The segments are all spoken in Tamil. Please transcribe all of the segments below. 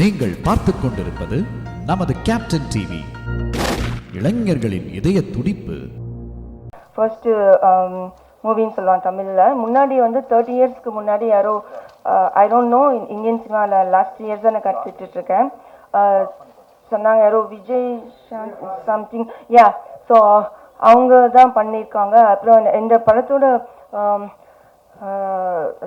நீங்கள் பார்த்துக் கொண்டிருப்பது நமது கேப்டன் டிவி, இளைஞர்களின் இதய துடிப்பு. ஃபர்ஸ்ட் மூவின்னு சொல்லுவாங்க தமிழில். முன்னாடி வந்து 30 இயர்ஸ்க்கு முன்னாடி யாரோ ஐ டோன்ட் நோ, இந்தியன் சினிமாவில் லாஸ்ட் 3 இயர்ஸ் தான் நான் கற்றுட்டு இருக்கேன். சொன்னாங்க யாரோ விஜய் சம்திங், யா. ஸோ அவங்க தான் பண்ணியிருக்காங்க. அப்புறம் இந்த படத்தோட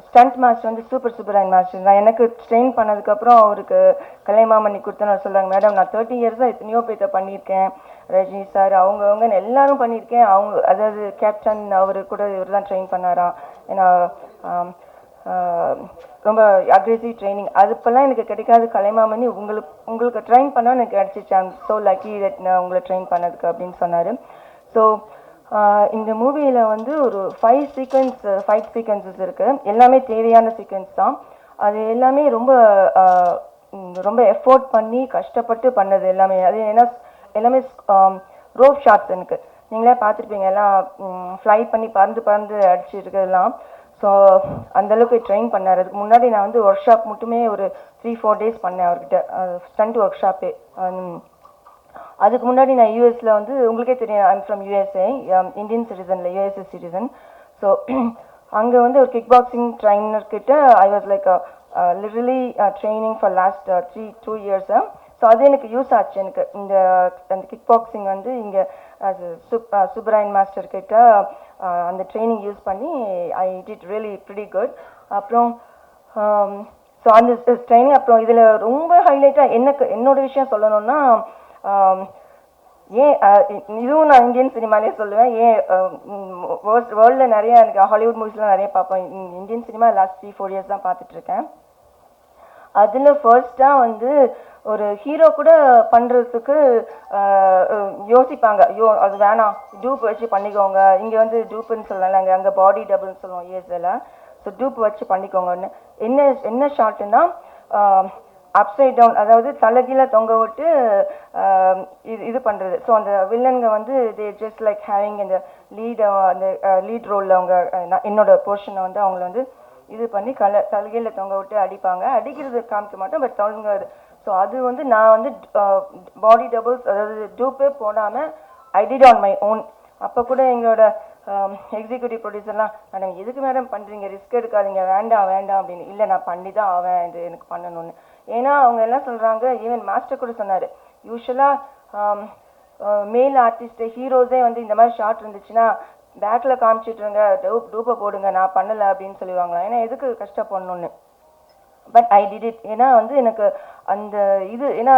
ஸ்டண்ட் மாஸ்டர் வந்து சூப்பர் சுப்பராயன் மாஸ்டர் தான். எனக்கு ட்ரெயின் பண்ணதுக்கப்புறம் அவருக்கு கலைமாமணி கொடுத்தேன்னு சொல்கிறாங்க, மேடம் நான் 30 இயர்ஸாக எத்தனையோ பேர்த்த பண்ணியிருக்கேன், ரஜினி சார் அவங்கன்னு எல்லாரும் பண்ணியிருக்கேன். அவங்க அதாவது கேப்டன் அவர் கூட இவர் தான் ட்ரெயின் பண்ணாராம். ஏன்னா ரொம்ப அக்ரெசிவ் ட்ரைனிங், அதுப்பெல்லாம் எனக்கு கிடைக்காது. கலைமாமணி உங்களுக்கு ட்ரெயின் பண்ணால் எனக்கு கிடச்சிச்சு. ஐம் ஸோ லக்கி தட் நான் உங்களை ட்ரெயின் பண்ணதுக்கு அப்படின்னு சொன்னார். ஸோ இந்த மூவியில் வந்து ஒரு 5 ஃபைட் சீக்வன்சஸ் இருக்குது. எல்லாமே தேவையான சீக்வன்ஸ் தான். அது எல்லாமே ரொம்ப ரொம்ப எஃபோர்ட் பண்ணி கஷ்டப்பட்டு பண்ணது எல்லாமே. அது ஏன்னா எல்லாமே ரோப் ஷாட்ஸ். எனக்கு நீங்களே பார்த்துருப்பீங்க, எல்லாம் ஃப்ளை பண்ணி பறந்து அடிச்சுருக்கிறதுலாம். ஸோ அந்தளவுக்கு ட்ரெயின் பண்ணார். அதுக்கு முன்னாடி நான் வந்து ஒர்க் ஷாப் மட்டுமே ஒரு 3-4 டேஸ் பண்ணேன் அவர்கிட்ட, ஸ்டண்ட் ஒர்க் ஷாப்பே. அதுக்கு முன்னாடி நான் யூஎஸில் வந்து உங்களுக்கே தெரியும், ஐம் ஃப்ரம் யூஎஸ்ஏ, இந்தியன் சிட்டிசனில் யூஎஸ்ஏ சிட்டிசன். ஸோ அங்கே வந்து ஒரு கிக் பாக்ஸிங் ட்ரைனர்கிட்ட I was like literally training for last 2 years. So அது எனக்கு யூஸ் ஆச்சு. எனக்கு அந்த கிக் பாக்ஸிங் வந்து இங்கே சுப்பராயன் மாஸ்டர்கிட்ட அந்த ட்ரைனிங் யூஸ் பண்ணி I did really pretty good. அப்புறம் ஸோ அந்த ட்ரைனிங், அப்புறம் இதில் ரொம்ப ஹைலைட்டாக என்னோட விஷயம் சொல்லணும்னா, ஏன் இதுவும் நான் இந்தியன் சினிமாலே சொல்லுவேன், ஏன் வேர்ல்டில் நிறைய எனக்கு ஹாலிவுட் மூவிஸ்லாம் நிறைய பார்ப்பேன். இந்தியன் சினிமா லாஸ்ட் 3-4 இயர்ஸ் தான் பார்த்துட்ருக்கேன். அதில் ஃபர்ஸ்ட்டாக வந்து ஒரு ஹீரோ கூட பண்ணுறதுக்கு யோசிப்பாங்க, ஐயோ அது வேணாம், டூப் வச்சு பண்ணிக்கோங்க. இங்கே வந்து டூப்புன்னு சொல்லலாம், அங்கே பாடி டபுள்னு சொல்லுவோம் யூஎஸ்ஏல. ஸோ டூப் வச்சு பண்ணிக்கோங்கன்னு. என்ன ஷாட்டுன்னா அப்சைட் டவுன், அதாவது தலைகீழ தொங்க விட்டு இது பண்ணுறது. ஸோ அந்த வில்லனுங்க வந்து தே ஜஸ்ட் லைக் ஹேவிங் அந்த லீட் ரோலில் அவங்க என்னோட போர்ஷனை வந்து அவங்கள வந்து இது பண்ணி தலைகீழ தொங்க விட்டு அடிப்பாங்க. அடிக்கிறது காமிக்க மாட்டோம், பட் தொங்குறது. ஸோ அது வந்து நான் வந்து பாடி டபுள்ஸ், அதாவது டூப்பே போடாமல் I did on my own. அப்போ கூட எங்களோட எக்ஸிக்யூட்டிவ் ப்ரொடியூசர்லாம், மேடம் எதுக்கு மேடம் பண்ணுறீங்க, ரிஸ்க் எடுக்காதீங்க, வேண்டாம் அப்படின்னு. இல்லை நான் பண்ணி தான் ஆவேன், இது எனக்கு பண்ணணும்னு. ஏன்னா அவங்க எல்லாம் சொல்கிறாங்க, ஈவன் மாஸ்டர் கூட சொன்னார், யூஸ்வலாக மேல் ஆர்டிஸ்ட் ஹீரோஸே வந்து இந்த மாதிரி ஷார்ட் இருந்துச்சுன்னா பேக்கில் காமிச்சிட்ருங்க, டூப்பை போடுங்க, நான் பண்ணலை அப்படின்னு சொல்லிடுவாங்களா. ஏன்னா எதுக்கு கஷ்டப்படணுன்னு. But I did it. ஏன்னா வந்து எனக்கு அந்த இது, ஏன்னா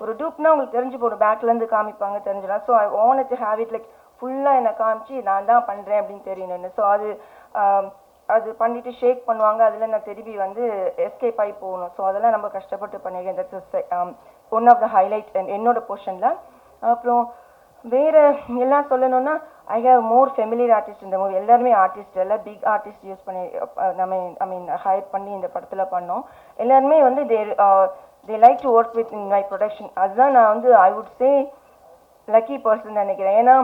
ஒரு டூப்னா உங்களுக்கு தெரிஞ்சு போடும், பேக்லேருந்து காமிப்பாங்க, தெரிஞ்சிடலாம். So I want to have it like ஃபுல்லாக என்னை காமிச்சு நான் தான் பண்ணுறேன் அப்படின்னு தெரியணுன்னு. ஸோ அது பண்ணிவிட்டு ஷேக் பண்ணுவாங்க, அதில் நான் திரும்பி வந்து எஸ்கேப் ஆகி போகணும். ஸோ அதெல்லாம் நம்ம கஷ்டப்பட்டு பண்ணியிருக்கேன். That's one of the highlight என்னோட போர்ஷனில். அப்புறம் வேறு எல்லாம் சொல்லணுன்னா, I have more familiar artist இந்த மூவி. எல்லாருமே ஆர்டிஸ்ட், எல்லாம் பிக் ஆர்டிஸ்ட் யூஸ் பண்ணி ஹையர் பண்ணி இந்த படத்தில் பண்ணோம். எல்லாருமே வந்து they like to work with in my production. அதுதான் நான் வந்து I would say lucky person நினைக்கிறேன். ஏன்னா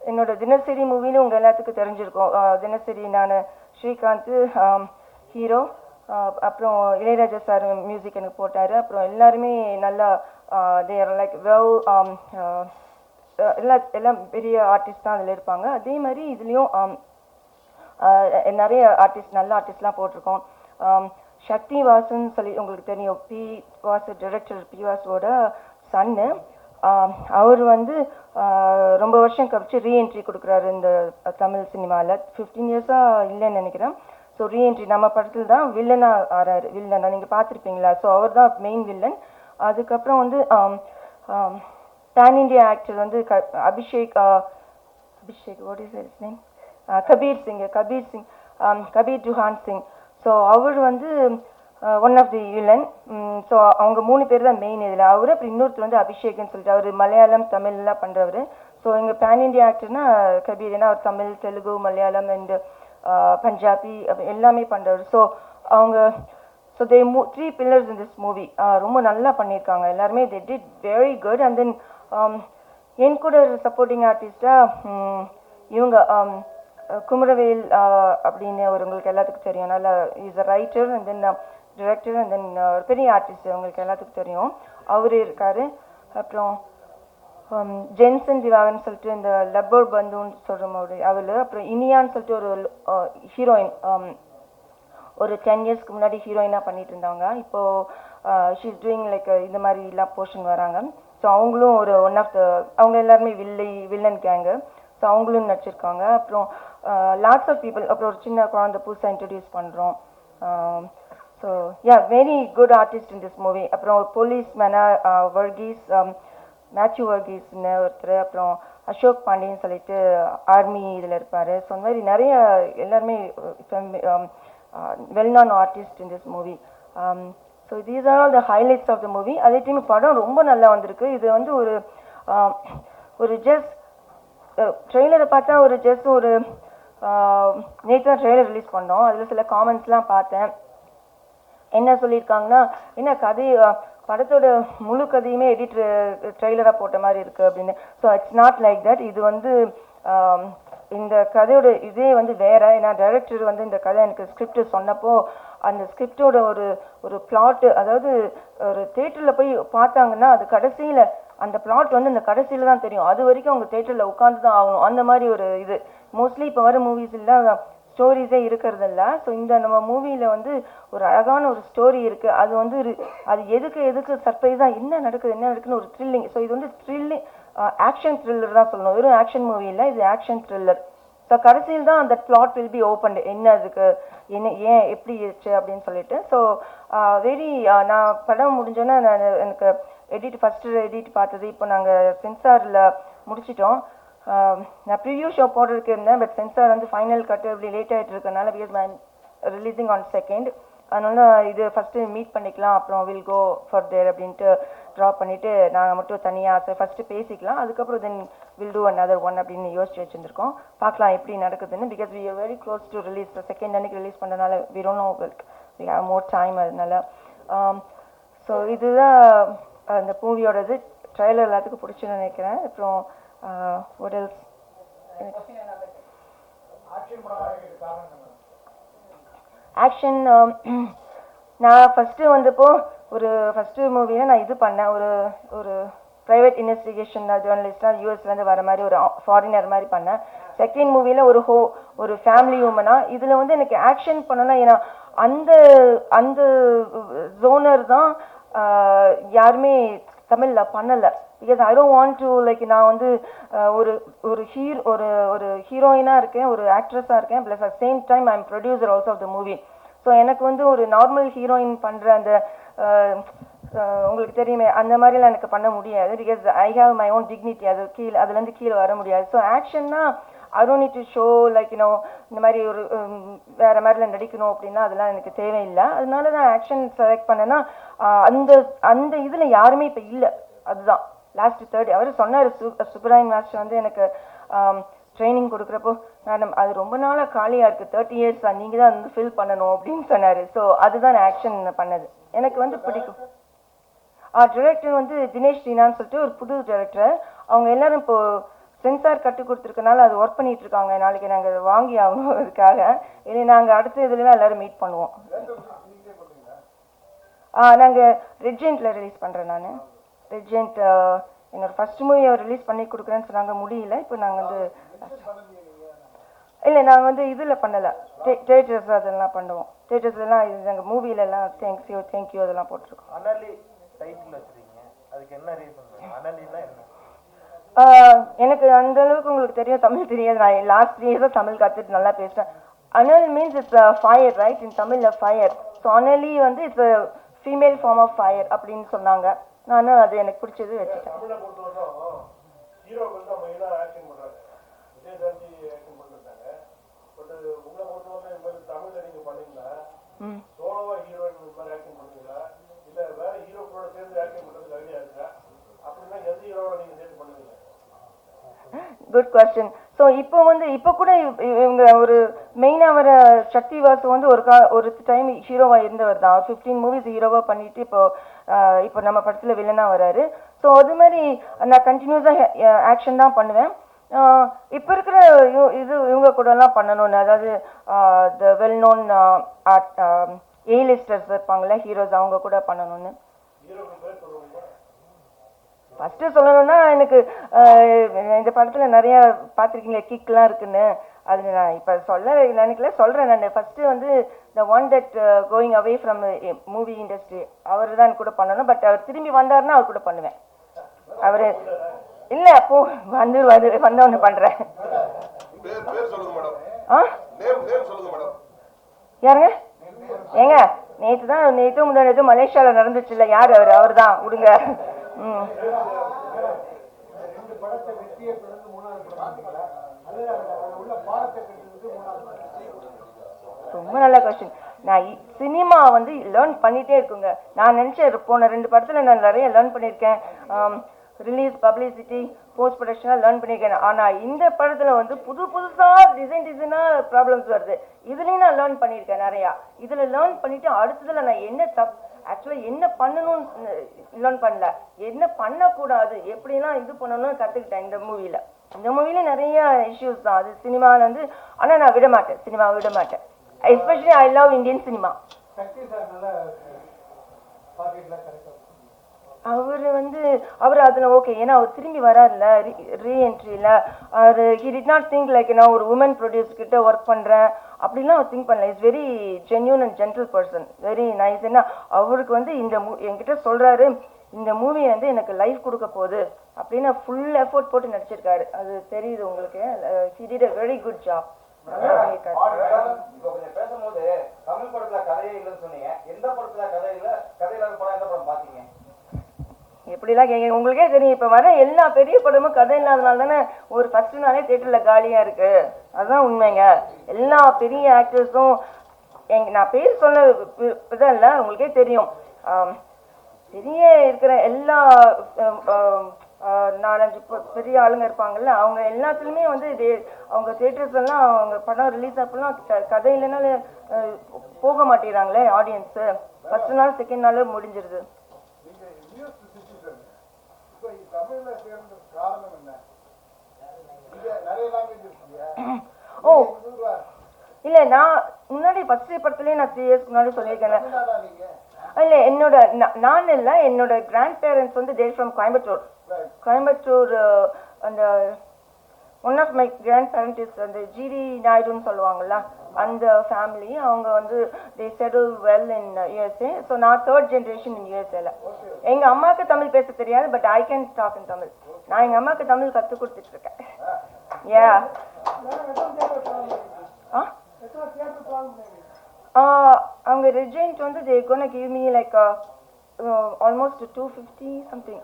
என்னோட தினசரி மூவின்னு உங்கள் எல்லாத்துக்கும் தெரிஞ்சிருக்கும். தினசரி நான் ஸ்ரீகாந்த் ஹீரோ, அப்புறம் இளையராஜா சார் மியூசிக் எனக்கு போட்டார். அப்புறம் எல்லாருமே நல்லா தேர் லைக் வெல் எல்லாம் பெரிய ஆர்டிஸ்ட் தான் அதில் இருப்பாங்க. அதே மாதிரி இதுலேயும் நிறைய ஆர்டிஸ்ட், நல்ல ஆர்டிஸ்ட்லாம் போட்டிருக்கோம். சக்தி வாசுன்னு சொல்லி உங்களுக்கு தெரியும், பி வாசு, டைரக்டர் பி வாசுவோட சன்னு. அவர் வந்து ரொம்ப வருஷம் கழிச்சு ரீஎன்ட்ரி கொடுக்குறாரு இந்த தமிழ் சினிமாவில். 15 இயர்ஸாக இல்லைன்னு நினைக்கிறேன். ஸோ ரீஎன்ட்ரி நம்ம படத்தில் தான் வில்லனாக ஆறாரு. வில்லனா நீங்கள் பார்த்துருப்பீங்களா? ஸோ அவர் தான் மெயின் வில்லன். அதுக்கப்புறம் வந்து பேன் இண்டியா ஆக்டர் வந்து Abhishek what is his name, Kabir Duhan Singh. So அவர் வந்து ஒன் ஆஃப் தி வில்லன். ஸோ அவங்க 3 பேர் தான் மெயின் இதில். அவர் அப்புறம் இன்னொருத்தர் வந்து அபிஷேக்னு சொல்லிட்டு, அவர் மலையாளம் தமிழ்லாம் பண்ணுறவர். ஸோ எங்கள் பேன் இண்டியா ஆக்டர்னா கபீர், ஏன்னா அவர் தமிழ், தெலுங்கு, மலையாளம் அண்ட் பஞ்சாபி எல்லாமே பண்ணுறவர். ஸோ அவங்க they 3 pillars in this movie. ரொம்ப நல்லா பண்ணியிருக்காங்க எல்லாருமே. they did very good. and then என் கூட சப்போர்ட்டிங் ஆர்டிஸ்டாக இவங்க குமரவேல் அப்படின்னு ஒரு உங்களுக்கு எல்லாத்துக்கும் தெரியும், நல்லா is a writer. And then director and then பெரிய ஆர்டிஸ்ட் உங்களுக்கு எல்லாத்துக்கும் தெரியும், அவர் இருக்கார். அப்புறம் ஜென்சன் திவாகர்னு சொல்லிட்டு இந்த லப்பர் பந்துன்னு சொல்கிற மாதிரி அவள், அப்புறம் இனியான்னு சொல்லிட்டு ஒரு ஹீரோயின் ஒரு 10 இயர்ஸ்க்கு முன்னாடி ஹீரோயினாக பண்ணிட்டு இருந்தாங்க. இப்போது ஷீ இஸ் டூயிங் லைக் இந்த மாதிரி எல்லாம் போர்ஷன் வராங்க. ஸோ அவங்களும் ஒரு ஒன் ஆஃப் த அவங்க எல்லாருமே வில்லன் கேங்கு. ஸோ அவங்களும் நடிச்சிருக்காங்க. அப்புறம் லாட்ஸ் ஆஃப் பீப்புள், அப்புறம் ஒரு சின்ன குழந்தை புதுசாக இன்ட்ரடியூஸ் பண்ணுறோம். So very good artist in this movie. அப்புறம் போலீஸ் மேனாக வர்கீஸ், மேத்யூ வர்கீஸ்னு ஒருத்தர், அப்புறம் அசோக் பாண்டியன்னு சொல்லிட்டு ஆர்மி இதில் இருப்பார். ஸோ அந்த மாதிரி நிறைய எல்லாருமே well known artist in this movie. So these are all the highlights of the movie. அதே டைம் படம் ரொம்ப நல்லா வந்திருக்கு. இது வந்து ஒரு ஜஸ்ட் ட்ரெய்லரை பார்த்தா ஒரு நேற்று தான் ட்ரெய்லர் ரிலீஸ் பண்ணோம். அதில் சில காமெண்ட்ஸ்லாம் பார்த்தேன். என்ன சொல்லியிருக்காங்கன்னா, என்ன கதை படத்தோட முழு கதையுமே ட்ரெய்லராக போட்ட மாதிரி இருக்குது அப்படின்னு. So it's not like that. இது வந்து இந்த கதையோட இதே வந்து வேற. ஏன்னா டைரக்டர் வந்து இந்த கதை எனக்கு ஸ்கிரிப்ட் சொன்னப்போ அந்த ஸ்கிரிப்டோட ஒரு பிளாட்டு, அதாவது ஒரு தேட்டரில் போய் பார்த்தாங்கன்னா அது கடைசியில் அந்த பிளாட் வந்து அந்த கடைசியில் தான் தெரியும். அது வரைக்கும் அவங்க தேட்டரில் உட்காந்து தான் ஆகணும். அந்த மாதிரி ஒரு இது மோஸ்ட்லி இப்போ வர மூவிஸ் இல்லை, ஸ்டோரிஸே இருக்கிறதில்ல. ஸோ இந்த நம்ம மூவியில் வந்து ஒரு அழகான ஒரு ஸ்டோரி இருக்குது. அது வந்து அது எதுக்கு சர்ப்ரைஸாக என்ன நடக்குதுன்னு ஒரு த்ரில்லிங். ஸோ இது வந்து ஆக்ஷன் த்ரில்லர் தான் சொல்லணும். வெறும் ஆக்ஷன் மூவி இல்லை, இது ஆக்ஷன் த்ரில்லர். ஸோ கடைசியில் தான் அந்த பிளாட் வில் பி ஓப்பன், என்ன அதுக்கு ஏன் எப்படி இருச்சு அப்படின்னு சொல்லிட்டு. ஸோ நான் படம் முடிஞ்சோன்னே எனக்கு ஃபஸ்ட்டு எடிட் பார்த்தது. இப்போ நாங்கள் சென்சாரில் முடிச்சிட்டோம். நான் ப்ரிவியூ ஷோ போடுறதுக்கு இருந்தேன். பட் சென்சார் வந்து ஃபைனல் கட்டு இப்படி லேட் ஆகிட்டு இருக்கனால because I releasing on 2nd. அதனால இது ஃபஸ்ட்டு மீட் பண்ணிக்கலாம், அப்புறம் வில் கோ ஃபார் தேர் அப்படின்ட்டு ட்ராப் பண்ணிவிட்டு நாங்கள் மட்டும் தனியாக ஃபஸ்ட்டு பேசிக்கலாம், அதுக்கப்புறம் then will do another one அப்படின்னு யோசிச்சு வச்சுருந்துருக்கோம். பார்க்கலாம் எப்படி நடக்குதுன்னு. Because we are very close to release. 2nd அன்னைக்கு ரிலீஸ் பண்ணுறதுனால we don't know, we have more time. அதனால ஸோ இதுதான் அந்த மூவியோடது. ட்ரைலர் எல்லாத்துக்கும் பிடிச்சுன்னு நினைக்கிறேன். அப்புறம் what else? ஆக்ஷன் நான் ஃபஸ்ட்டு வந்தப்போ ஃபஸ்ட்டு மூவியில் நான் இது பண்ணேன். ஒரு ப்ரைவேட் இன்வெஸ்டிகேஷன் ஜேர்னலிஸ்டாக யூஎஸ்லேருந்து வர மாதிரி ஒரு ஃபாரினர் மாதிரி பண்ணேன். செகண்ட் மூவியில் ஒரு ஃபேமிலி உமனாக. இதில் வந்து எனக்கு ஆக்ஷன் பண்ணணும்னா, ஏன்னா அந்த ஜோனர் தான் யாருமே தமிழில் பண்ணலை. Because I don't want to like நான் வந்து ஒரு ஹீரோயினாக இருக்கேன், ஒரு ஆக்ட்ரஸாக இருக்கேன், plus at same time I am producer also of the movie. So எனக்கு வந்து ஒரு நார்மல் ஹீரோயின் பண்ணுற அந்த உங்களுக்கு தெரியுமே அந்த மாதிரிலாம் எனக்கு பண்ண முடியாது. Because I have my own dignity. அதுலேருந்து கீழே வர முடியாது. ஸோ ஆக்ஷன்னா I don't need to show like இந்த மாதிரி ஒரு வேறு மாதிரிலாம் நடிக்கணும் அப்படின்னா அதெல்லாம் எனக்கு தேவையில்லை. அதனால தான் ஆக்ஷன் செலக்ட் பண்ணேன்னா அந்த இதில் யாருமே இப்போ இல்லை. அதுதான் லாஸ்ட் 30 அவர் சொன்னார். சுப்பராயன் மாஸ்டர் வந்து எனக்கு ட்ரைனிங் கொடுக்குறப்போ, மேடம் அது ரொம்ப நாளாக காலியாக இருக்குது, 30 years தான், நீங்கள் தான் வந்து ஃபில் பண்ணணும் அப்படின்னு சொன்னார். ஸோ அதுதான் ஆக்ஷன் பண்ணது. எனக்கு வந்து பிடிக்கும். டிரெக்டர் வந்து தினேஷ் ரீனான்னு சொல்லிட்டு ஒரு புது டிரெக்டர். அவங்க எல்லாரும் இப்போது சென்சார் கற்றுக் கொடுத்துருக்கனால அது ஒர்க் பண்ணிட்டு இருக்காங்க. நாளைக்கு நாங்கள் அதை வாங்கி ஆகணும். அதுக்காக இனி நாங்கள் அடுத்த இதுலாம் எல்லோரும் மீட் பண்ணுவோம். நாங்கள் ரெட்ஜென்ட்டில் ரிலீஸ் பண்ணுறேன். நான் ரெட்ஜென்ட் என்னோட ஃபர்ஸ்ட் மூவி அவர் ரிலீஸ் பண்ணி கொடுக்குறேன்னு சொன்னாங்க, முடியல. இப்போ நாங்கள் வந்து இல்லை, நாங்கள் வந்து இதில் பண்ணலை, தேட்டர்ஸ் அதெல்லாம் பண்ணுவோம். தேட்டர்ஸ்லாம் இது நாங்கள் மூவிலெல்லாம் தேங்க்யூ அதெல்லாம் போட்டிருக்கோம். எனக்கு அந்த அளவுக்கு உங்களுக்கு தெரியும், தமிழ் தெரியாது. நான் லாஸ்ட் 3 years தமிழ் கற்றுட்டு நல்லா பேசுகிறேன். அனல் means it's fire, right? In தமிழில் ஃபயர். ஸோ அனலி வந்து it's female form of fire அப்படின்னு சொன்னாங்க. நானும் அது எனக்கு பிடிச்சது வச்சுட்டேன். Good question. ஸோ இப்போ கூட இவங்க ஒரு மெயினாக வர சக்தி வாசு வந்து ஒரு டைம் ஹீரோவாக இருந்தவர் தான். 15 movies ஹீரோவாக பண்ணிட்டு இப்போ நம்ம படத்தில் வில்லனாக வராரு. ஸோ அது மாதிரி நான் கண்டினியூஸாக ஆக்ஷன் தான் பண்ணுவேன். இப்போ இருக்கிற இவங்க கூடலாம் பண்ணணும்னு, அதாவது த வெல் நோன் ஏலிஸ்டர்ஸ் இருப்பாங்கல்ல ஹீரோஸ், அவங்க கூட பண்ணணும்னு. ஃபர்ஸ்ட் சொல்லணும்னா எனக்கு இந்த படத்துல நிறைய பார்த்துருக்கீங்க கிக்லாம் இருக்குன்னு, அது நான் இப்போ சொல்ல நினைக்கல, சொல்கிறேன் நான். ஃபஸ்ட்டு வந்து the one that going away from movie industry அவர் தான் கூட பண்ணணும். பட் அவர் திரும்பி வந்தாருன்னா அவர் கூட பண்ணுவேன். அவர் இல்லை அப்போ வந்தவொன்னு பண்ணுறேன். ஆ யாருங்க? ஏங்க நேற்று முன்னாடி மலேசியாவில் நடந்துச்சு இல்லை, யார் அவர் தான் விடுங்க. ம் ரொம்ப நல்ல கொஸ்டின். நான் சினிமா வந்து லேர்ன் பண்ணிட்டே இருக்குங்க. நான் நினச்சேன் போன 2 படத்தில் நான் நிறைய லேர்ன் பண்ணியிருக்கேன். ரிலீஸ், பப்ளிசிட்டி, போஸ்ட் ப்ரொடக்ஷனாக லேர்ன் பண்ணியிருக்கேன். ஆனால் இந்த படத்தில் வந்து புதுசாக டிசைனாக ப்ராப்ளம்ஸ் வருது. இதுலேயும் நான் லேர்ன் பண்ணியிருக்கேன் நிறையா. இதில் லேர்ன் பண்ணிவிட்டு அடுத்ததில் நான் என்ன ஆக்சுவலாக என்ன பண்ணணும்னு லேர்ன் பண்ணல, என்ன பண்ணக்கூடாது, எப்படிலாம் இது பண்ணணும்னு கற்றுக்கிட்டேன் இந்த மூவியில். இந்த மூவில நிறைய இஷ்யூஸ் தான் அது சினிமாவில் வந்து. ஆனால் நான் விட மாட்டேன், சினிமாவை விட மாட்டேன். Especially I love Indian cinema. அவர் அதில் ஓகே, ஏன்னா அவர் திரும்பி வராருல ரீஎன்ட்ரியில். அவர் he did not think like நான் ஒரு உமன் ப்ரொடியூஸ் கிட்ட ஒர்க் பண்ணுறேன் அப்படிலாம் அவர் திங்க் பண்ணல. Is very genuine and gentle person, very nice. ஏன்னா அவருக்கு வந்து என்கிட்ட சொல்கிறாரு, இந்த மூவி வந்து எனக்கு லைஃப் கொடுக்க போகுது அப்படின்னு ஃபுல் எஃபோர்ட் போட்டு நடிச்சிருக்காரு. அது தெரியுது உங்களுக்கு. He did a very good job. நல்லா பண்ணிருக்காரு. இப்போ கொஞ்சம் பேசும்போது தமிழ் படத்துல கதையே இல்லைன்னு சொன்னீங்க. எந்த படத்துல கதை இல்ல, கதையில படம் எந்த படம் பாத்தீங்க? எப்படிலாம் கேட்க உங்களுக்கே தெரியும். இப்போ வர எல்லா பெரிய படமும் கதை இல்லாதனால தானே ஒரு ஃபர்ஸ்ட் நாளே தியேட்டரில் காலியாக இருக்கு. அதுதான் உண்மைங்க. எல்லா பெரிய ஆக்டர்ஸும் நான் பேர் சொல்ல இதான் இல்லை, உங்களுக்கே தெரியும். பெரிய இருக்கிற எல்லா 4-5 பெரிய ஆளுங்க இருப்பாங்கல்ல, அவங்க எல்லாத்துலேயுமே வந்து அவங்க தியேட்டர்ஸ் எல்லாம் அவங்க படம் ரிலீஸ் அப்பெல்லாம் கதை இல்லைனால போக மாட்டேங்கிறாங்களே ஆடியன்ஸு. ஃபர்ஸ்ட் நாள் செகண்ட் நாள் முடிஞ்சிருது. ஓ இல்லை, நான் முன்னாடி ஃபர்ஸ்ட் படத்துலேயே நான் 3 இயர்ஸ்க்கு முன்னாடி சொல்லியிருக்கேன். இல்லை நான் இல்லை, என்னோட கிராண்ட் பேரண்ட்ஸ் வந்து தேர் ஃப்ரம் கோயம்புத்தூர். அந்த one of my grandparent is அந்த ஜிடி நாயுடுன்னு சொல்லுவாங்கல்ல, அந்த ஃபேமிலி. அவங்க வந்து they settle well in USA. So நான் 3rd generation இன் யூஎஸ்ஏல. எங்கள் அம்மாவுக்கு தமிழ் பேச தெரியாது, but I can talk in Tamil. நான் எங்கள் அம்மாவுக்கு தமிழ் கற்றுக் கொடுத்துட்ருக்கேன். ஏ அவங்க ரெஜெண்ட் வந்து they gonna give me like almost 250 something,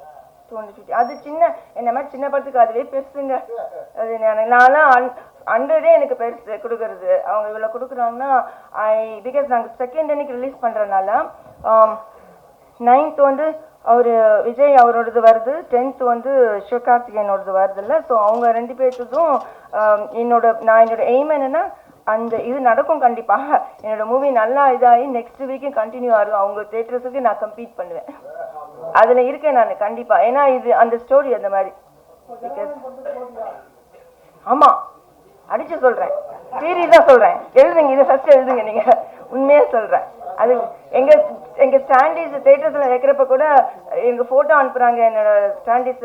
250. அது சின்ன என்ன மாதிரி சின்ன படத்துக்கு அதுவே பெருசுங்க. அது நான்லாம் 100 எனக்கு பெருசு கொடுக்கறது. அவங்க இவ்வளோ கொடுக்குறாங்கன்னா பிகாஸ் நாங்கள் செகண்ட் அன்னைக்கு ரிலீஸ் பண்ணுறதுனால 9th வந்து அவர் விஜய் அவரோடது வருது, 10th வந்து சிவகார்த்திகேயனோடது வருது இல்லை. ஸோ அவங்க 2 பேர்த்துக்கும் என்னோட எய்ம் என்னென்னா அந்த இது நடக்கும் கண்டிப்பாக. என்னோட மூவி நல்லா இதாகி நெக்ஸ்ட் வீக்கும் கண்டினியூ ஆகும். அவங்க தேட்டர்ஸுக்கு நான் கம்பீட் பண்ணுவேன். அதில் இருக்கேன் நான் கண்டிப்பாக. ஏன்னா இது அந்த ஸ்டோரி அந்த மாதிரி. ஆமாம், அடிச்சு சொல்கிறேன், சீரியஸாக சொல்கிறேன். எழுதுங்க, இது ஃபர்ஸ்ட் எழுதுங்க. நீங்கள் உண்மையாக சொல்கிறேன். அது எங்கள் ஸ்டாண்டீஸ் தேட்டர்ஸில் வைக்கிறப்ப கூட எங்கள் ஃபோட்டோ அனுப்புகிறாங்க. என்னோட ஸ்டாண்டீஸ்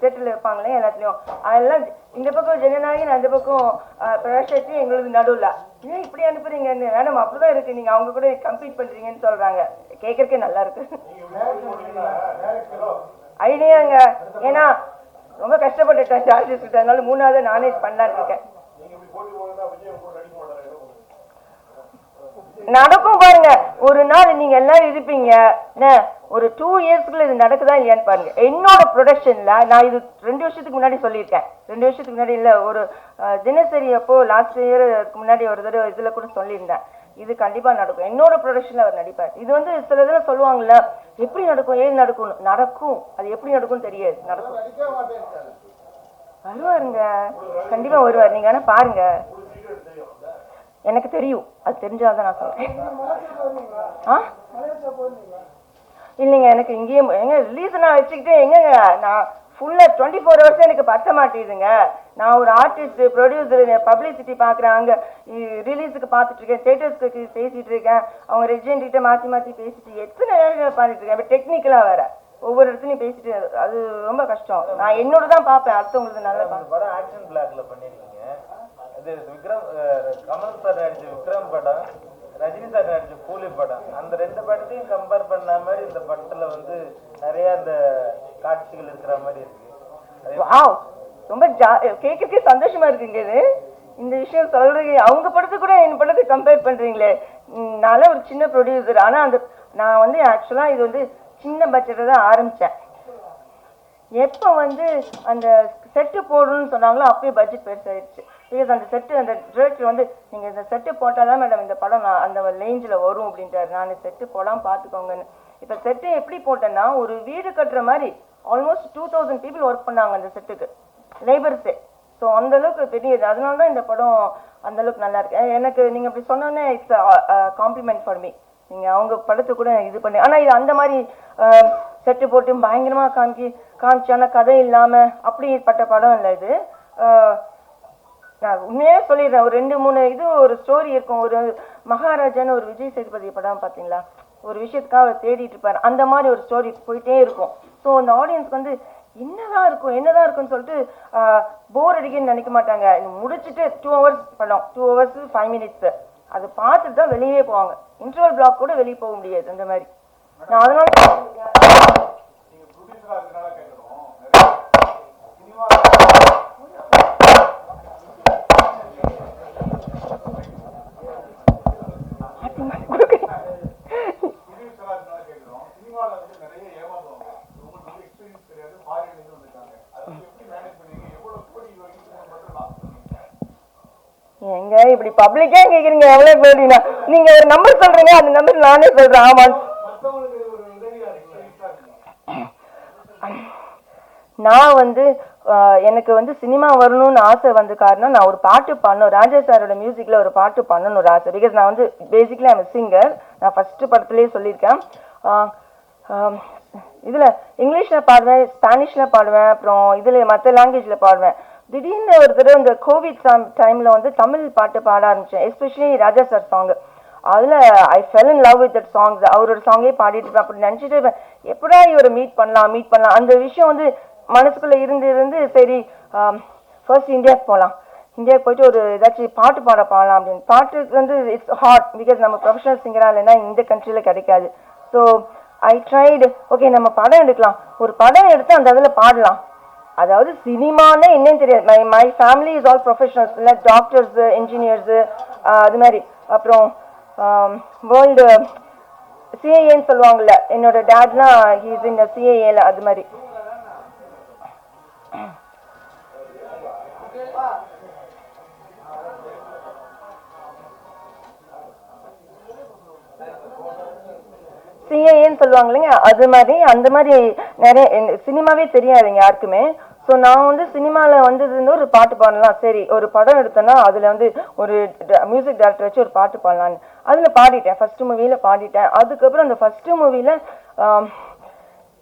தேட்டரில் வைப்பாங்களே எல்லாத்துலேயும். அதெல்லாம் இந்த பக்கம் ஜனநாயகி, அந்த பக்கம் பிரகாஷி, எங்களுக்கு நடுவில் ஏன் இப்படி அனுப்புறீங்க? மேடம் அப்படிதான் இருக்கு, நீங்கள் அவங்க கூட கம்ப்ளீட் பண்ணுறீங்கன்னு சொல்கிறாங்க. கேட்குறக்கே நல்லா இருக்கு ஐடியாங்க. ஏன்னா ரொம்ப கஷ்டப்பட்டுட்டேன் சார்ஜஸ் கிட்ட, அதனால 3வது நானே பண்ணலான்னு இருக்கேன். நடக்கும் பாருங்க. ஒரு நாள் நீங்க எல்லாரும் இருப்பீங்க, ஒரு 2 இயர்ஸ்க்குள்ள இது நடக்குதா இல்லையான்னு பாருங்க. என்னோட ப்ரொடக்ஷன்ல நான் இது 2 வருஷத்துக்கு முன்னாடி சொல்லியிருக்கேன். 2 வருஷத்துக்கு முன்னாடி இல்லை, ஒரு தினசரி அப்போ லாஸ்ட் இயருக்கு முன்னாடி ஒரு தடவை இதுல கூட சொல்லியிருந்தேன். இது கண்டிப்பா நடக்கும். என்னோட ப்ரொடக்ஷன்ல அவர் நடிப்பார். இது வந்து சில இதில் சொல்லுவாங்கல்ல, எப்படி நடக்கும், ஏது நடக்கும், அது எப்படி நடக்கும் தெரியாது, நடக்கும். வருவாருங்க, கண்டிப்பா வருவார். நீங்க வேணா பாருங்க, எனக்கு தெரியும். அது தெரிஞ்சாதான் நான் சொல்றேன். இல்லைங்க, எனக்கு இங்கேயும் எங்க ரிலீஸ் நான் வச்சுக்கிட்டு எங்கங்க நான் ஃபுல்லாக 24 hours எனக்கு பத்த மாட்டேதுங்க. நான் ஒரு ஆர்டிஸ்ட், ப்ரொடியூசர், பப்ளிசிட்டி பார்க்குறேன், அங்கே ரிலீஸுக்கு பார்த்துட்டு இருக்கேன், தேட்டர்ஸ்க்கு பேசிகிட்டு இருக்கேன், அவங்க ரெஜென்ட்கிட்ட மாற்றி மாற்றி பேசிட்டு எத்தனை நேரம் பார்த்துட்டு இருக்கேன். இப்போ டெக்னிக்கலாக வேறு ஒவ்வொரு இடத்துலையும் பேசிட்டு அது ரொம்ப கஷ்டம். நான் என்னோட தான் பார்ப்பேன், அடுத்தவங்களுக்கு நல்லா பார்ப்பேன். படம் ஆக்ஷன் பிளாக்ல பண்ணிருக்கீங்க. இது விக்ரம் கமல் சார் நடிச்ச விக்ரம் படம், ரஜினி சார் நடிச்ச கூலி படம், அந்த 2 படத்தையும் கம்பேர் பண்ண மாதிரி இந்த படத்துல வந்து நிறைய அந்த காட்சிகள் இருக்கிற மாதிரி இருக்கு. ரொம்ப கேட்கறதுக்கே சந்தோஷமா இருக்குங்க. இது இந்த விஷயம் சொல்றீங்க, அவங்க படத்தை கூட என் படத்தை கம்பேர் பண்றீங்களே. நான் ஒரு சின்ன ப்ரொடியூசர், ஆனா அந்த நான் வந்து ஆக்சுவலா இது வந்து சின்ன பட்ஜெட்டில் தான் ஆரம்பித்தேன். எப்போ வந்து அந்த செட்டு போடணும்னு சொன்னாங்களோ அப்பயே பட்ஜெட் பெருசாகிடுச்சு. பிகாஸ் அந்த செட்டு, அந்த டிரெக்டர் வந்து நீங்கள் இந்த செட்டு போட்டால் தான் மேடம் இந்த படம் அந்த ரேஞ்சில் வரும் அப்படின்ட்டார். நான் செட்டு போடாமல் பார்த்துக்கோங்கன்னு. இப்போ செட்டு எப்படி போட்டேன்னா, ஒரு வீடு கட்டுற மாதிரி ஆல்மோஸ்ட் 2000 பீப்புள் ஒர்க் பண்ணாங்க அந்த செட்டுக்கு, லேபர்ஸே. ஸோ அந்தளவுக்கு பெரியது. அதனால தான் இந்த படம் அந்தளவுக்கு நல்லா இருக்கு. எனக்கு நீங்கள் அப்படி சொன்னோன்னே இட்ஸ் காம்ப்ளிமெண்ட் ஃபார் மீ. நீங்கள் அவங்க படத்தை கூட இது பண்ணி, ஆனால் இது அந்த மாதிரி செட்டு போட்டு பயங்கரமாக காமிச்சான கதை இல்லாமல் அப்படிப்பட்ட படம் இல்லை இது. நான் உண்மையாக சொல்லிடுறேன், ஒரு 2-3 இது ஒரு ஸ்டோரி இருக்கும். ஒரு மகாராஜான்னு ஒரு விஜய் சேதுபதி படம் பார்த்தீங்களா, ஒரு விஷயத்துக்காக தேடிட்டு இருப்பார், அந்த மாதிரி ஒரு ஸ்டோரி போயிட்டே இருக்கும். ஸோ அந்த ஆடியன்ஸ்க்கு வந்து என்னதான் இருக்கும்னு சொல்லிட்டு போர் அடிக்கன்னு நினைக்க மாட்டாங்க. முடிச்சுட்டு 2 hours படம், 2 hours 5 minutes அது பார்த்துட்டு தான் வெளியே போவாங்க. இன்டர்வல் பிளாக் கூட வெளியே போக முடியாது அந்த மாதிரி. நான் அதனால எங்க இப்படி பப்ளிக்கா கேக்குறீங்க எவ்வளவு கோடினா? நீங்க ஒரு நம்பர் சொல்றீங்க, அந்த நம்பர் நானே சொல்றேன். ஆமா, நான் வந்து எனக்கு வந்து சினிமா வரணும்னு ஆசை வந்து காரணம், நான் ஒரு பாட்டு பாடணும், ராஜா சாரோட மியூசிக்ல ஒரு பாட்டு பண்ணணும் ஒரு ஆசை. பிகாஸ் நான் வந்து பேசிக்கலி ஐம் சிங்கர். நான் ஃபர்ஸ்ட் படத்துலேயே சொல்லியிருக்கேன். இதில் இங்கிலீஷில் பாடுவேன், ஸ்பானிஷில் பாடுவேன், அப்புறம் இதில் மற்ற லாங்குவேஜில் பாடுவேன். திடீர்னு ஒரு தடவை இந்த கோவிட் டைமில் வந்து தமிழ் பாட்டு பாட ஆரம்பித்தேன், எஸ்பெஷலி ராஜா சார் சாங். அதில் I fell in love with that songs. அவரோட சாங்கே பாடிட்டு இருப்பேன். அப்படி நினச்சிட்டு இருப்பேன், எப்படா இவரை மீட் பண்ணலாம். அந்த விஷயம் வந்து மனசுக்குள்ளே இருந்து சரி ஃபர்ஸ்ட் இந்தியாவுக்கு போகலாம், இந்தியாவுக்கு போயிட்டு ஒரு ஏதாச்சும் பாட்டு பாடலாம் அப்படின்னு. பாட்டுக்கு வந்து இட்ஸ் ஹார்ட், பிகாஸ் நம்ம ப்ரொஃபஷனல் சிங்கராக இல்லைன்னா இந்த கண்ட்ரியில் கிடைக்காது. ஸோ ஐ ட்ரைடு, ஓகே நம்ம படம் எடுக்கலாம், ஒரு படம் எடுத்து அந்த இதில் பாடலாம். அதாவது சினிமானே என்னன்னு தெரியாது. My family is all professionals, இல்லை டாக்டர்ஸு, இன்ஜினியர்ஸு, அது மாதிரி. அப்புறம் வேர்ல்டு சிஏஏன்னு சொல்லுவாங்கள்ல, என்னோட டேட்லாம் ஹீஸ் இன் சிஏஏல, அது மாதிரி. சிஏஏன்னு சொல்லுவாங்க இல்லைங்க, அது மாதிரி. அந்த மாதிரி நிறைய சினிமாவே தெரியாதுங்க யாருக்குமே. ஸோ நான் வந்து சினிமாவில் வந்ததுன்னு ஒரு பாட்டு பாடலாம், சரி ஒரு படம் எடுத்தேன்னா அதில் வந்து ஒரு மியூசிக் டைரக்டர் வச்சு ஒரு பாட்டு பாடலான்னு அதில் பாடிட்டேன். ஃபஸ்ட்டு மூவியில் பாடிட்டேன். அதுக்கப்புறம் அந்த ஃபஸ்ட்டு மூவியில்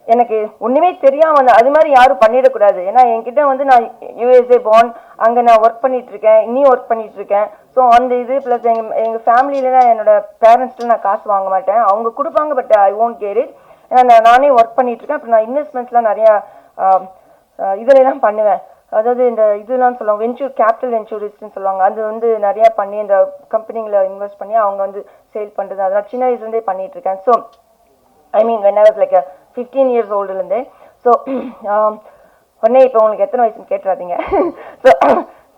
எனக்கு ஒன்றுமே தெரியாமல் வந்தேன். அது மாதிரி யாரும் பண்ணிடக்கூடாது. ஏன்னா என்கிட்ட வந்து நான் யூஎஸ்ஏ பார்ன், அங்கே நான் ஒர்க் பண்ணிகிட்ருக்கேன், இன்னும் ஒர்க் பண்ணிகிட்ருக்கேன். ஸோ அந்த இது ப்ளஸ் எங்கள் ஃபேமிலியிலலாம் என்னோடய பேரண்ட்ஸ்ட்டு நான் காசு வாங்க மாட்டேன், அவங்க கொடுப்பாங்க, but I won't care it. ஏன்னா நானே ஒர்க் பண்ணிகிட்ருக்கேன். அப்புறம் நான் இன்வெஸ்ட்மெண்ட்ஸ்லாம் நிறையா இதுலாம் பண்ணுவேன். அதாவது இந்த இதெல்லாம் சொல்லுவாங்க, கேபிட்டல் வெஞ்சூரிஸ்ட்னு சொல்லுவாங்க. அது வந்து நிறையா பண்ணி இந்த கம்பெனிங்களை இன்வெஸ்ட் பண்ணி அவங்க வந்து சேல் பண்ணுறது, அதெல்லாம் சின்ன வயசுலேருந்தே பண்ணிகிட்ருக்கேன். So I mean when I was like 15 years ஓல்டுலேருந்தே. ஸோ உடனே இப்போ உங்களுக்கு எத்தனை வயசுன்னு கேட்டுறாதீங்க.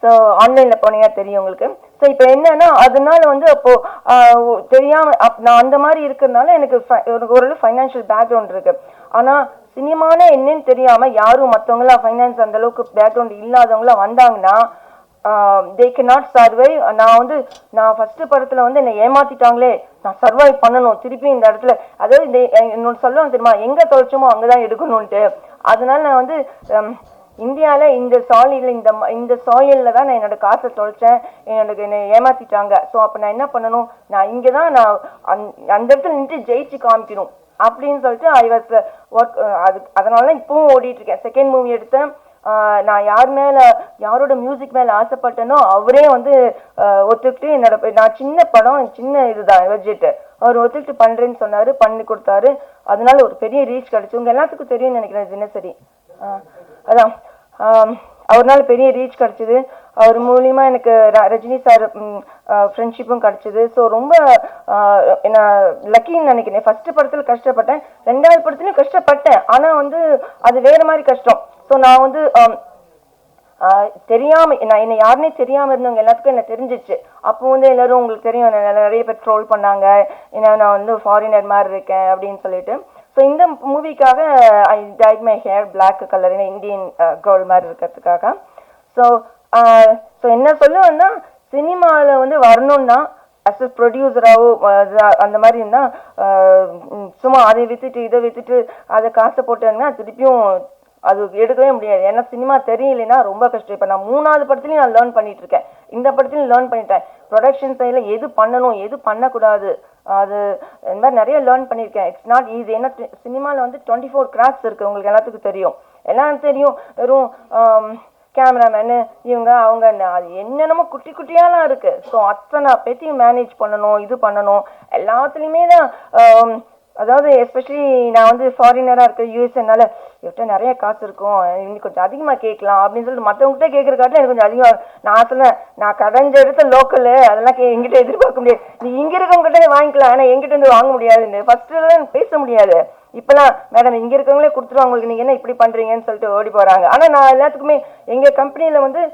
ஸோ ஆன்லைனில் போனீங்கன்னா தெரியும் உங்களுக்கு. ஸோ இப்போ என்னன்னா, அதனால வந்து அப்போது தெரியாமல் நான் அந்த மாதிரி இருக்கிறதுனால எனக்கு ஓரளவு ஃபைனான்ஷியல் பேக்ரவுண்ட் இருக்குது. ஆனால் சினிமான என்னன்னு தெரியாமல் யாரும் மற்றவங்களாம் ஃபைனான்ஸ் அந்தளவுக்கு பேக்ரவுண்ட் இல்லாதவங்களாம் வந்தாங்கன்னா தே கேன் நாட் சர்வைவ். நான் ஃபஸ்ட்டு படத்தில் வந்து என்னை ஏமாற்றிட்டாங்களே, நான் சர்வைவ் பண்ணணும் திருப்பி இந்த இடத்துல. அதாவது இந்த என்னோட சொல்லுவாங்க தெரியுமா, எங்கே தொலைச்சோமோ அங்கே தான் எடுக்கணும்ன்ட்டு. அதனால நான் வந்து இந்தியாவில் இந்த சாயிலில் தான் நான் என்னோடய காசை தொலைச்சேன், என்னை ஏமாற்றிட்டாங்க. ஸோ அப்போ நான் என்ன பண்ணணும், நான் இங்கே தான் நான் அந்த இடத்துல நின்று ஜெயிச்சு காமிக்கணும். அப்படின்னு சொல்லிட்டு ஐ வாஸ் ஒர்க். அதனால இப்பவும் ஓடிட்டு இருக்கேன். செகண்ட் மூவி எடுத்தேன். நான் யாரோட மியூசிக் மேல ஆசைப்பட்டேனோ அவரே வந்து ஒத்துக்கிட்டு நான் சின்ன படம், சின்ன இதுதான் பட்ஜெட், அவர் ஒத்துக்கிட்டு பண்றேன்னு சொன்னாரு, பண்ணி கொடுத்தாரு. அதனால ஒரு பெரிய ரீச் கிடைச்சு. உங்க எல்லாத்துக்கும் தெரியும்னு நினைக்கிறேன் தினசரி. அதான் அவர்னால பெரிய ரீச் கிடைச்சிது. அவர் மூலியமா எனக்கு ரஜினி சார் ஃப்ரெண்ட்ஷிப்பும் கிடைச்சிது. ஸோ ரொம்ப நான் லக்கின்னு நினைக்கிறேன். ஃபர்ஸ்ட் படத்துல கஷ்டப்பட்டேன், 2வது படத்துலையும் கஷ்டப்பட்டேன். ஆனா வந்து அது வேற மாதிரி கஷ்டம். ஸோ நான் வந்து தெரியாம என்னை யாருன்னே தெரியாம இருந்தவங்க எல்லாத்துக்கும் என்ன தெரிஞ்சிச்சு. அப்போ வந்து எல்லாரும் உங்களுக்கு தெரியும், நிறைய பேர் ட்ரோல் பண்ணாங்க, ஏன்னா நான் வந்து ஃபாரினர் மாதிரி இருக்கேன் அப்படின்னு சொல்லிட்டு. ஸோ இந்த மூவிக்காக I dyed my hair black colour, Indian girl மாதிரி இருக்கிறதுக்காக. ஸோ என்ன சொல்லுவேன்னா, சினிமாவில் வந்து வரணும்னா அஸ் அ ப்ரொடியூசராகவோ அந்த மாதிரி இருந்தால் சும்மா அதை விற்றுட்டு இதை விற்றுட்டு அதை காசை போட்டேன்னா திருப்பியும் அது எடுக்கவே முடியாது. ஏன்னா சினிமா தெரியலைன்னா ரொம்ப கஷ்டம். இப்போ நான் 3வது படத்துலையும் நான் லேர்ன் பண்ணிட்டு இருக்கேன், இந்த படத்துலையும் லேர்ன் பண்ணிட்டேன். ப்ரொடக்ஷன் சைடில் எது பண்ணணும் எது பண்ணக்கூடாது அது இந்த மாதிரி நிறைய லேர்ன் பண்ணியிருக்கேன். It's not easy. ஏன்னா சினிமாவில் வந்து 24 கிராஃப்ட்ஸ் இருக்குது, உங்களுக்கு எல்லாத்துக்கும் தெரியும். எல்லாம் தெரியும். வெறும் கேமராமேனு இவங்க அவங்க அது என்னென்னமோ குட்டி குட்டியாலாம் இருக்கு. ஸோ அத்தனை பேத்தையும் மேனேஜ் பண்ணணும், இது பண்ணணும். எல்லாத்துலேயுமே தான் அதாவது எஸ்பெஷலி நான் வந்து ஃபாரினராக இருக்க யூஎஸ்என்னால இவர்கிட்ட நிறைய காசு இருக்கும், இன்னும் கொஞ்சம் அதிகமாக கேட்கலாம் அப்படின்னு சொல்லிட்டு மற்றவங்ககிட்ட கேட்குற காட்டில் எனக்கு கொஞ்சம் அதிகமாக. நான் சொன்னேன், நான் கடைஞ்ச இடத்த லோக்கலு, அதெல்லாம் எங்கிட்ட எதிர்பார்க்க முடியாது. நீ இங்கே இருக்கவங்ககிட்ட வாங்கிக்கலாம், ஆனால் எங்கிட்ட இருந்து வாங்க முடியாதுன்னு ஃபர்ஸ்ட்லாம் பேச முடியாது. இப்போலாம் மேடம் இங்கே இருக்கவங்களே கொடுத்துருவாங்க, உங்களுக்கு நீங்கள் என்ன இப்படி பண்ணுறீங்கன்னு சொல்லிட்டு ஓடி போகிறாங்க. ஆனால் நான் எல்லாத்துக்குமே எங்கள் கம்பெனியில் வந்து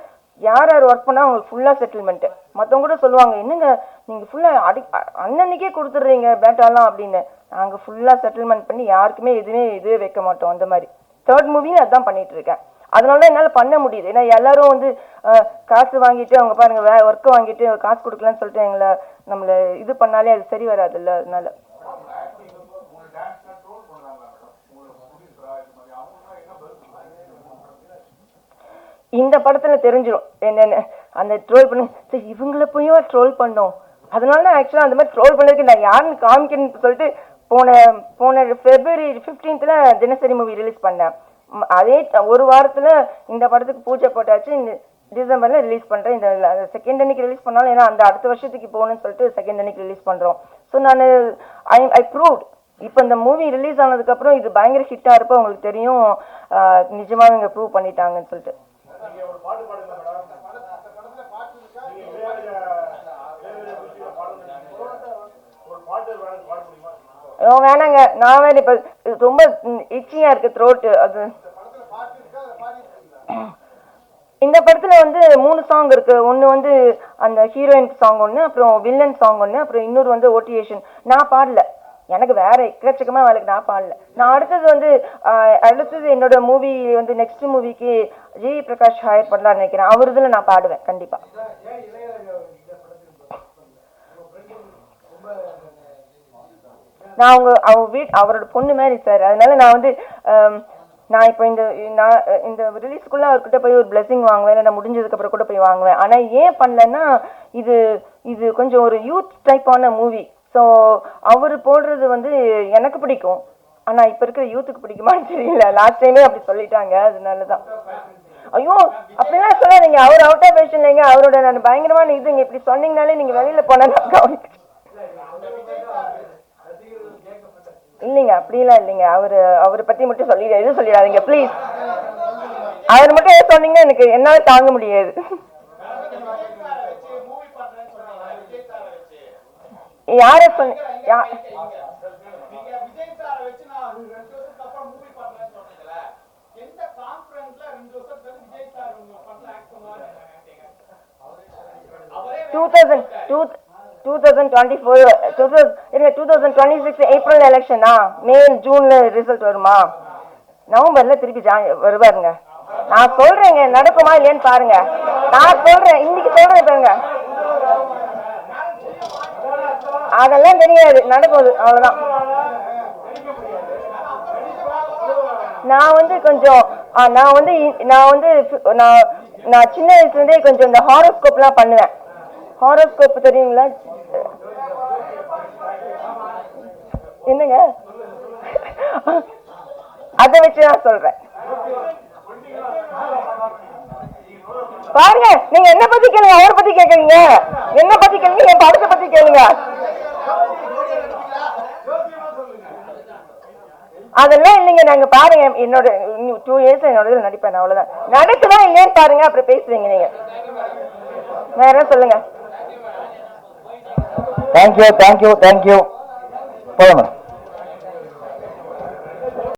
யார் ஒர்க் பண்ணால் அவங்களுக்கு ஃபுல்லாக செட்டில்மெண்ட்டு. மற்றவங்க கூட சொல்லுவாங்க, என்னங்க நீங்கள் ஃபுல்லாக அன்னன்னைக்கே கொடுத்துட்றீங்க பேட்டாலாம் அப்படின்னு. நாங்கள் ஃபுல்லாக செட்டில்மெண்ட் பண்ணி யாருக்குமே இதுவே வைக்க மாட்டோம். அந்த மாதிரி 3rd மூவியும் அதான் பண்ணிட்டு இருக்கேன். அதனால தான் என்னால் பண்ண முடியுது. ஏன்னா எல்லாரும் வந்து காசு வாங்கிட்டு அவங்க பாருங்க ஒர்க்கை வாங்கிட்டு காசு கொடுக்கலன்னு சொல்லிட்டு நம்மளை இது பண்ணாலே அது சரி வராதுல்ல. அதனால இந்த படத்துல தெரிஞ்சிடும் என்னென்ன அந்த ட்ரோல் பண்ணி இவங்கள போய் ட்ரோல் பண்ணோம். அதனால தான் ஆக்சுவலாக அந்த மாதிரி ட்ரோல் பண்ணதுக்கு நான் யாருன்னு காமிக்கணும்னு சொல்லிட்டு போன February 15th தினசரி மூவி ரிலீஸ் பண்ணேன். அதே ஒரு வாரத்தில் இந்த படத்துக்கு பூஜை போட்டாச்சு. இந்த டிசம்பரில் ரிலீஸ் பண்ணுறேன். இந்த செகண்ட் அன்னைக்கு ரிலீஸ் பண்ணாலும் ஏன்னா அந்த அடுத்த வருஷத்துக்கு போகணும்னு சொல்லிட்டு செகண்ட் அன்னைக்கு ரிலீஸ் பண்ணுறோம். ஸோ நான் ஐ ப்ரூவ்ட். இப்போ இந்த மூவி ரிலீஸ் ஆனதுக்கப்புறம் இது பயங்கர ஹிட்டாக இருப்போ உங்களுக்கு தெரியும், நிஜமாக இங்கே ப்ரூவ் பண்ணிட்டாங்கன்னு சொல்லிட்டு. வேணாங்க, நான் வேற இப்ப ரொம்ப இச்சியா இருக்கு த்ரோட். அது இந்த படத்துல வந்து 3 சாங் இருக்கு. ஒன்னு வந்து அந்த ஹீரோயின் சாங் ஒன்னு, அப்புறம் வில்லன் சாங் ஒன்னு, அப்புறம் இன்னொரு வந்து ஓட்டியேஷன். நான் பாடல, எனக்கு வேற எக்கச்சக்கமா வேலைக்கு நான் பாடல. நான் அடுத்தது என்னோட மூவி வந்து நெக்ஸ்ட் மூவிக்கு ஜி பிரகாஷ் ஹையர் பண்ணலாம்னு நினைக்கிறேன். அவர் இதுல நான் பாடுவேன் கண்டிப்பா. நான் அவரோட பொண்ணு மாதிரி சார். அதனால நான் வந்து நான் இப்போ இந்த ரிலீஸ்க்குள்ள அவர்கிட்ட போய் ஒரு பிளெஸிங் வாங்குவேன், இல்லை நான் முடிஞ்சதுக்கு அப்புறம் கூட போய் வாங்குவேன். ஆனா ஏன் பண்ணலன்னா இது கொஞ்சம் ஒரு யூத் டைப்பான மூவி. ஸோ அவர் போடுறது வந்து எனக்கு பிடிக்கும், ஆனா இப்ப இருக்கிற யூத்துக்கு பிடிக்குமான்னு தெரியல. லாஸ்ட் டைமே அப்படி சொல்லிட்டாங்க, அதனாலதான். ஐயோ அப்படிலாம் சொல்லாதீங்க, அவர் அவுட் ஆஃப் ஃபேஷன் இல்லைங்க. அவரோட நான் பயங்கரமான இதுங்க இப்படி சொன்னீங்கனாலே நீங்க வெளியில போனா இல்லைங்க, அப்படிலாம் இல்லைங்க. அவரை பத்தி மட்டும் எதுவும் சொல்லிடாதீங்க ப்ளீஸ். அவர் மட்டும் எது சொன்னீங்கன்னா எனக்கு என்னால தாங்க முடியாது. யார சொன்ன ஏப்ரல் எலெக்ஷனா, மே ஜூன்ல ரிசல்ட் வருமா, நவம்பர்ல திருப்பி வருவாருங்க. நான் சொல்றேங்க, நடக்குமா இல்லையான்னு பாருங்க. நான் சொல்றேன், இன்னைக்கு சொல்றேன் பாருங்க. அதெல்லாம் தெரியாது, நடக்குது அவ்வளவுதான். நான் வந்து கொஞ்சம் நான் சின்ன வயசுல இருந்தே கொஞ்சம் இந்த ஹாரோஸ்கோப் எல்லாம் பண்ணுவேன். ஹாரோஸ்கோப் தெரியுங்களா? என்னங்க அதை வச்சு நான் சொல்றேன். பாருங்க, நீங்க என்ன பத்தி கேளுங்க, அவரை பத்தி கேக்குறீங்க, என்ன பத்தி கேளுங்க, என் படத்தை பத்தி கேளுங்க. அதெல்லாம் இல்லைங்க. நாங்க பாருங்க, என்னோட 2 years என்னோட இதுல நடிப்பேன், அவ்வளவுதான். நடக்குதா இல்லைன்னு பாருங்க, அப்புறம் பேசுவீங்க நீங்க. வேற சொல்லுங்க. தேங்க்யூ. போதும் மேடம்.